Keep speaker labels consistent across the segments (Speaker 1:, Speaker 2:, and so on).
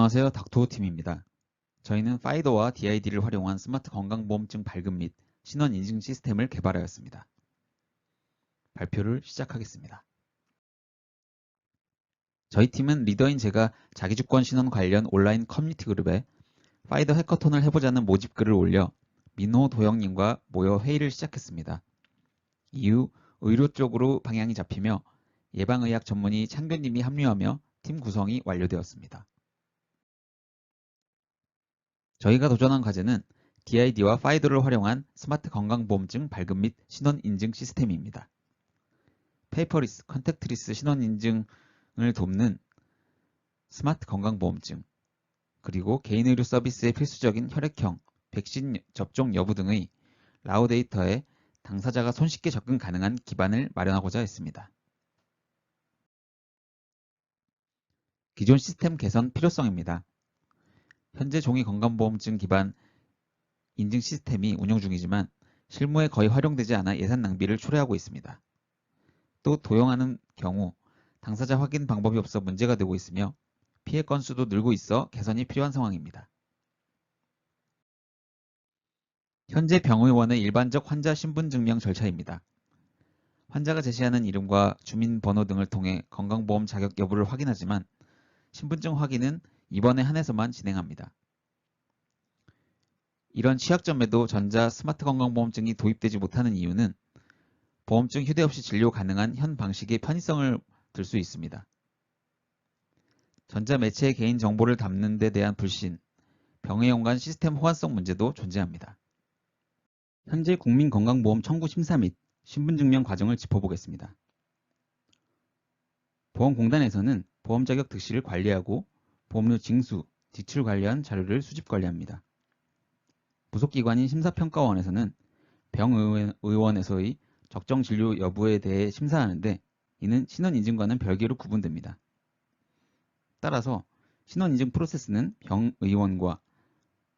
Speaker 1: 안녕하세요. 닥터호팀입니다. 저희는 파이더와 DID를 활용한 스마트 건강보험증 발급 및 신원 인증 시스템을 개발하였습니다. 발표를 시작하겠습니다. 저희 팀은 리더인 제가 자기주권 신원 관련 온라인 커뮤니티 그룹에 파이더 해커톤을 해보자는 모집글을 올려 민호 도영님과 모여 회의를 시작했습니다. 이후 의료 쪽으로 방향이 잡히며 예방의학 전문의 창균님이 합류하며 팀 구성이 완료되었습니다. 저희가 도전한 과제는 DID와 파이더를 활용한 스마트 건강보험증 발급 및 신원 인증 시스템입니다. 페이퍼리스, 컨택트리스 신원 인증을 돕는 스마트 건강보험증, 그리고 개인의료 서비스의 필수적인 혈액형, 백신 접종 여부 등의 라우 데이터에 당사자가 손쉽게 접근 가능한 기반을 마련하고자 했습니다. 기존 시스템 개선 필요성입니다. 현재 종이 건강보험증 기반 인증 시스템이 운영 중이지만 실무에 거의 활용되지 않아 예산 낭비를 초래하고 있습니다. 또 도용하는 경우 당사자 확인 방법이 없어 문제가 되고 있으며 피해 건수도 늘고 있어 개선이 필요한 상황입니다. 현재 병의원의 일반적 환자 신분증명 절차입니다. 환자가 제시하는 이름과 주민번호 등을 통해 건강보험 자격 여부를 확인하지만 신분증 확인은 이번에 한해서만 진행합니다. 이런 취약점에도 전자 스마트 건강보험증이 도입되지 못하는 이유는 보험증 휴대 없이 진료 가능한 현 방식의 편의성을 들 수 있습니다. 전자 매체의 개인 정보를 담는 데 대한 불신, 병의원 간 시스템 호환성 문제도 존재합니다. 현재 국민건강보험 청구 심사 및 신분증명 과정을 짚어보겠습니다. 보험공단에서는 보험 자격 득실을 관리하고 보험료 징수, 지출 관련 자료를 수집 관리합니다. 부속기관인 심사평가원에서는 병의원에서의 적정 진료 여부에 대해 심사하는데 이는 신원인증과는 별개로 구분됩니다. 따라서 신원인증 프로세스는 병의원과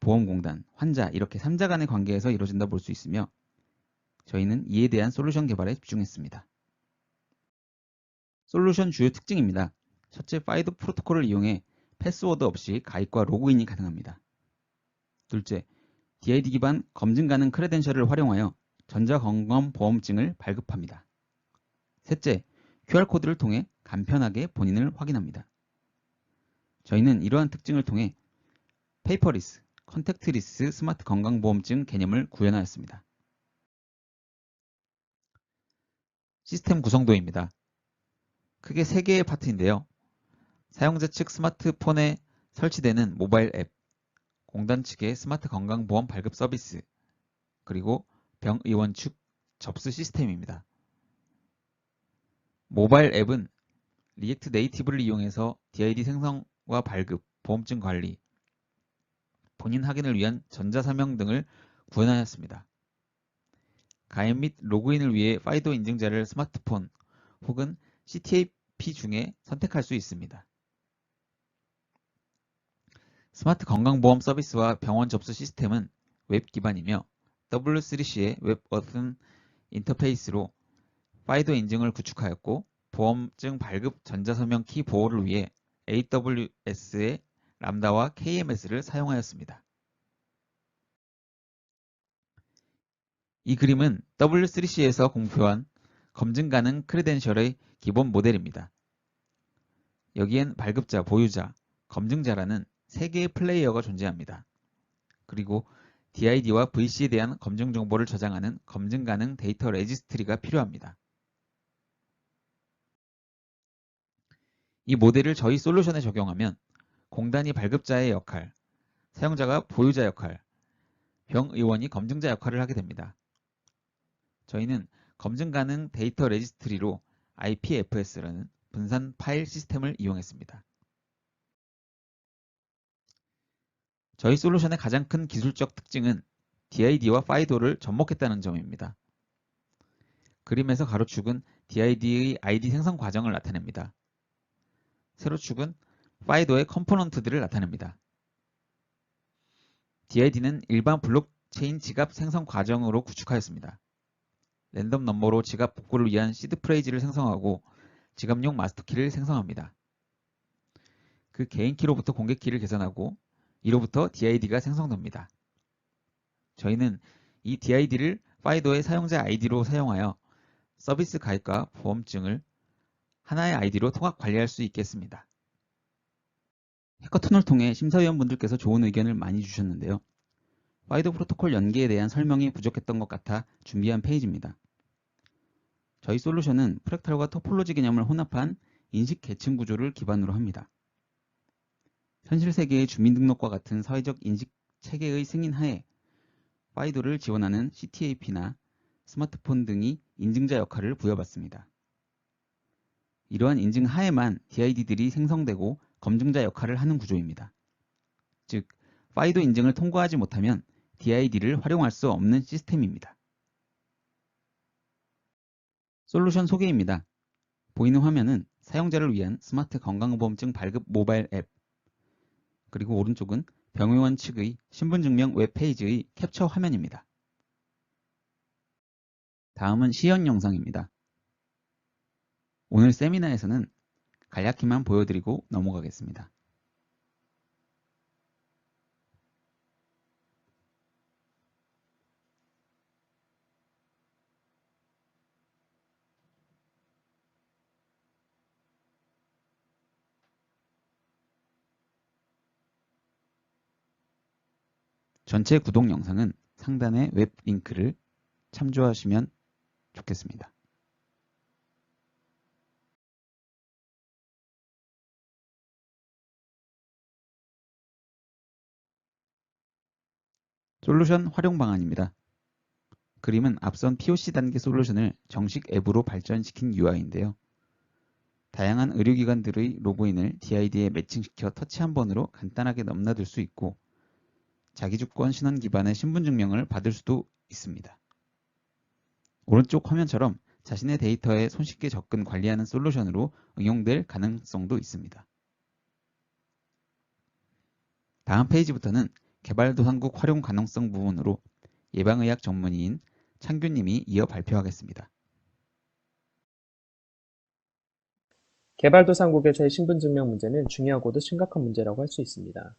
Speaker 1: 보험공단, 환자 이렇게 3자 간의 관계에서 이루어진다 볼 수 있으며 저희는 이에 대한 솔루션 개발에 집중했습니다. 솔루션 주요 특징입니다. 첫째, 파이더 프로토콜을 이용해 패스워드 없이 가입과 로그인이 가능합니다. 둘째, DID 기반 검증 가능 크레덴셜을 활용하여 전자건강보험증을 발급합니다. 셋째, QR코드를 통해 간편하게 본인을 확인합니다. 저희는 이러한 특징을 통해 페이퍼리스, 컨택트리스 스마트 건강보험증 개념을 구현하였습니다. 시스템 구성도입니다. 크게 3개의 파트인데요. 사용자 측 스마트폰에 설치되는 모바일 앱, 공단 측의 스마트 건강보험 발급 서비스, 그리고 병의원 측 접수 시스템입니다. 모바일 앱은 리액트 네이티브를 이용해서 DID 생성과 발급, 보험증 관리, 본인 확인을 위한 전자서명 등을 구현하였습니다. 가입 및 로그인을 위해 파이더 인증자를 스마트폰 혹은 CTAP 중에 선택할 수 있습니다. 스마트 건강보험 서비스와 병원 접수 시스템은 웹 기반이며 W3C의 웹 어슨 인터페이스로 파이더 인증을 구축하였고 보험증 발급 전자서명 키 보호를 위해 AWS의 람다와 KMS를 사용하였습니다. 이 그림은 W3C에서 공표한 검증 가능 크레덴셜의 기본 모델입니다. 여기엔 발급자, 보유자, 검증자라는 3개의 플레이어가 존재합니다. 그리고 DID와 VC에 대한 검증 정보를 저장하는 검증 가능 데이터 레지스트리가 필요합니다. 이 모델을 저희 솔루션에 적용하면 공단이 발급자의 역할, 사용자가 보유자 역할, 병의원이 검증자 역할을 하게 됩니다. 저희는 검증 가능 데이터 레지스트리로 IPFS라는 분산 파일 시스템을 이용했습니다. 저희 솔루션의 가장 큰 기술적 특징은 DID와 파이더를 접목했다는 점입니다. 그림에서 가로축은 DID의 ID 생성 과정을 나타냅니다. 세로축은 파이더의 컴포넌트들을 나타냅니다. DID는 일반 블록체인 지갑 생성 과정으로 구축하였습니다. 랜덤 넘버로 지갑 복구를 위한 시드 프레이즈를 생성하고 지갑용 마스터키를 생성합니다. 그 개인키로부터 공개키를 계산하고 이로부터 DID가 생성됩니다. 저희는 이 DID를 파이도의 사용자 아이디로 사용하여 서비스 가입과 보험증을 하나의 아이디로 통합 관리할 수 있겠습니다. 해커톤을 통해 심사위원분들께서 좋은 의견을 많이 주셨는데요. 파이도 프로토콜 연계에 대한 설명이 부족했던 것 같아 준비한 페이지입니다. 저희 솔루션은 프랙탈과 토폴로지 개념을 혼합한 인식 계층 구조를 기반으로 합니다. 현실 세계의 주민등록과 같은 사회적 인식 체계의 승인 하에 파이도를 지원하는 CTAP나 스마트폰 등이 인증자 역할을 부여받습니다. 이러한 인증 하에만 DID들이 생성되고 검증자 역할을 하는 구조입니다. 즉, 파이도 인증을 통과하지 못하면 DID를 활용할 수 없는 시스템입니다. 솔루션 소개입니다. 보이는 화면은 사용자를 위한 스마트 건강보험증 발급 모바일 앱, 그리고 오른쪽은 병의원 측의 신분증명 웹페이지의 캡처 화면입니다. 다음은 시연 영상입니다. 오늘 세미나에서는 간략히만 보여드리고 넘어가겠습니다. 전체 구독 영상은 상단의 웹 링크를 참조하시면 좋겠습니다. 솔루션 활용 방안입니다. 그림은 앞선 POC 단계 솔루션을 정식 앱으로 발전시킨 UI인데요. 다양한 의료기관들의 로그인을 DID에 매칭시켜 터치 한 번으로 간단하게 넘나들 수 있고 자기주권 신원 기반의 신분증명을 받을 수도 있습니다. 오른쪽 화면처럼 자신의 데이터에 손쉽게 접근 관리하는 솔루션으로 응용될 가능성도 있습니다. 다음 페이지부터는 개발도상국 활용 가능성 부분으로 예방의학 전문의인 창규님이 이어 발표하겠습니다.
Speaker 2: 개발도상국에서의 신분증명 문제는 중요하고도 심각한 문제라고 할 수 있습니다.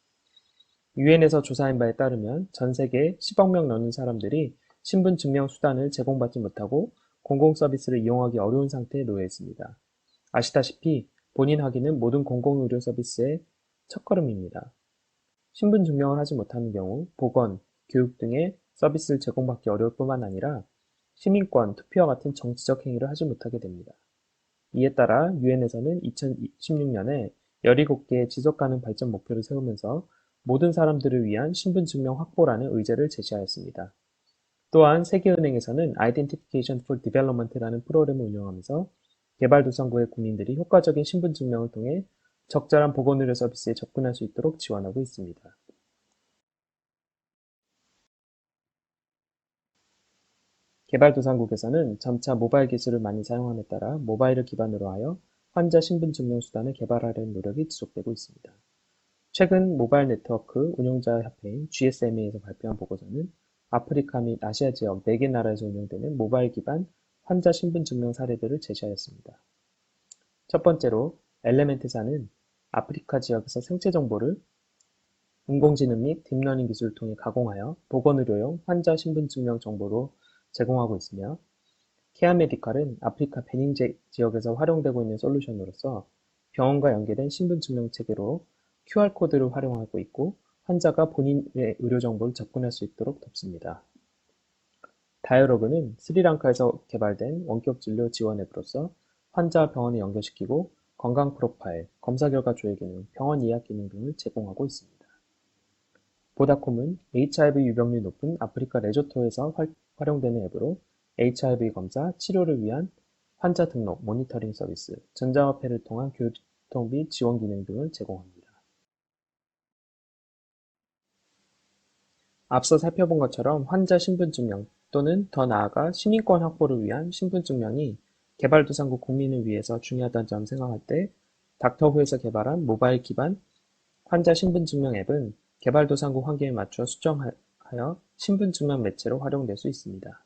Speaker 2: 유엔에서 조사한 바에 따르면 전 세계 10억 명 넘는 사람들이 신분증명 수단을 제공받지 못하고 공공서비스를 이용하기 어려운 상태에 놓여 있습니다. 아시다시피 본인 확인은 모든 공공의료 서비스의 첫걸음입니다. 신분증명을 하지 못하는 경우 보건, 교육 등의 서비스를 제공받기 어려울 뿐만 아니라 시민권, 투표와 같은 정치적 행위를 하지 못하게 됩니다. 이에 따라 유엔에서는 2016년에 17개의 지속가능 발전 목표를 세우면서 모든 사람들을 위한 신분증명 확보라는 의제를 제시하였습니다. 또한 세계은행에서는 Identification for Development라는 프로그램을 운영하면서 개발도상국의 국민들이 효과적인 신분증명을 통해 적절한 보건의료 서비스에 접근할 수 있도록 지원하고 있습니다. 개발도상국에서는 점차 모바일 기술을 많이 사용함에 따라 모바일을 기반으로 하여 환자 신분증명 수단을 개발하려는 노력이 지속되고 있습니다. 최근 모바일 네트워크 운용자 협회인 GSMA에서 발표한 보고서는 아프리카 및 아시아 지역 4개 나라에서 운영되는 모바일 기반 환자 신분증명 사례들을 제시하였습니다. 첫 번째로 엘레멘트사는 아프리카 지역에서 생체 정보를 인공지능 및 딥러닝 기술을 통해 가공하여 보건의료용 환자 신분증명 정보로 제공하고 있으며 케아메디칼은 아프리카 베닌 지역에서 활용되고 있는 솔루션으로서 병원과 연계된 신분증명 체계로 QR코드를 활용하고 있고 환자가 본인의 의료 정보를 접근할 수 있도록 돕습니다. 다이얼로그는 스리랑카에서 개발된 원격 진료 지원 앱으로서 환자 병원에 연결시키고 건강 프로파일, 검사 결과 조회 기능, 병원 예약 기능 등을 제공하고 있습니다. 보다콤은 HIV 유병률이 높은 아프리카 레조토에서 활용되는 앱으로 HIV 검사, 치료를 위한 환자 등록, 모니터링 서비스, 전자화폐를 통한 교통비 지원 기능 등을 제공합니다. 앞서 살펴본 것처럼 환자 신분증명 또는 더 나아가 시민권 확보를 위한 신분증명이 개발도상국 국민을 위해서 중요하다는 점 생각할 때 닥터후에서 개발한 모바일 기반 환자 신분증명 앱은 개발도상국 환경에 맞춰 수정하여 신분증명 매체로 활용될 수 있습니다.